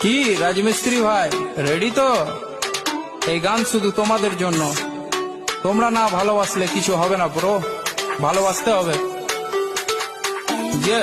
কি রাজমিস্ত্রি ভাই, রেডি তো? এই গান শুধু তোমাদের জন্য। তোমরা না ভালোবাসলে কিছু হবে না ব্রো, ভালোবাসতে হবে। যে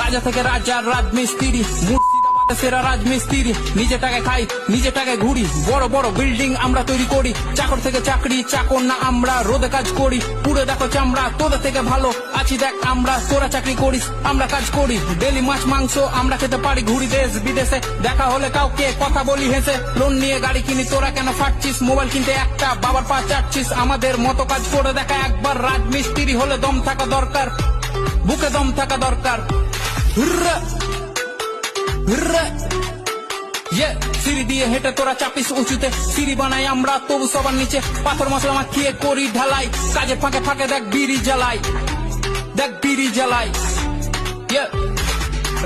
রাজা থেকে রাজা, রাজমিস্ত্রি, মুর্শিদাবাদে সেরা রাজমিস্ত্রি। নিজে টাকা খাই, নিজে টাকা ঘুরি, বড় বড় বিল্ডিং আমরা তৈরি করি। চাকর থেকে চাকরি, চাকর না আমরা, রোদে কাজ করি, পুরো দেখো চামড়া। তোদের থেকে ভালো আছি দেখ আমরা, তোরা চাকরি করিস আমরা কাজ করি। ডেলি মাছ মাংস আমরা খেতে পারি, ঘুরি দেশ বিদেশে। দেখা হলে কাউকে কথা বলি হেসে, লোন নিয়ে গাড়ি কিনি, তোরা কেন ফাটছিস? মোবাইল কিনতে একটা বাবার পা চাটছিস। আমাদের মতো কাজ করে দেখা একবার, রাজমিস্ত্রি হলে দম থাকা দরকার, বুকে দম থাকা দরকার। সিঁড়ি দিয়ে হেঁটে তোরা চাপিস উঁচুতে, সিঁড়ি বানাই আমরা তবু সবার নিচে। পাথর মশলা মাখিয়ে করি ঢালাই, কাজে ফাঁকে ফাঁকে দেখ বিড়ি জ্বালাই, দেখ বিড়ি জ্বালাই।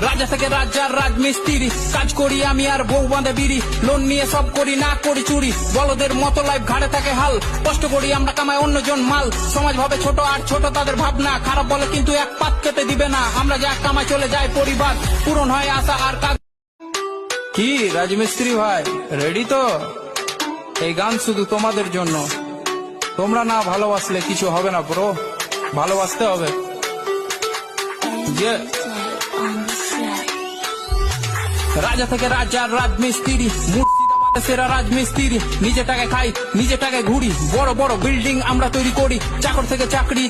রাজা থেকে রাজা, রাজমিস্ত্রি, কাজ করি আমি আর বউ বাঁধে বিড়ি। লোন নিয়ে সব করি, না করি চুরি, বলদের মতো লাইফ ঘাড়ে থাকে হাল। কষ্ট করি আমরা, কামাই অন্যজন মাল। সমাজ ভাবে ছোট আর ছোট তাদের ভাবনা, খারাপ বলে কিন্তু এক পাত খেতে দিবে না। আমরা যা কামাই চলে যায় পরিবার, পূরণ হয় আশা আর কাজ। কি রাজমিস্ত্রি ভাই, রেডি তো? এই গান শুধু তোমাদের জন্য। তোমরা না ভালোবাসলে কিছু হবে না ব্রো, ভালোবাসতে হবে। যে রাজা থেকে রাজা, রাজমিস্ত্রি, মুর্শিদাবাদে সেরা রাজমিস্ত্রি। নিজে টাকা খাই, নিজে টাকা ঘুরি, বড় বড় বিল্ডিং আমরা তৈরি করি। চাকর থেকে চাকরি,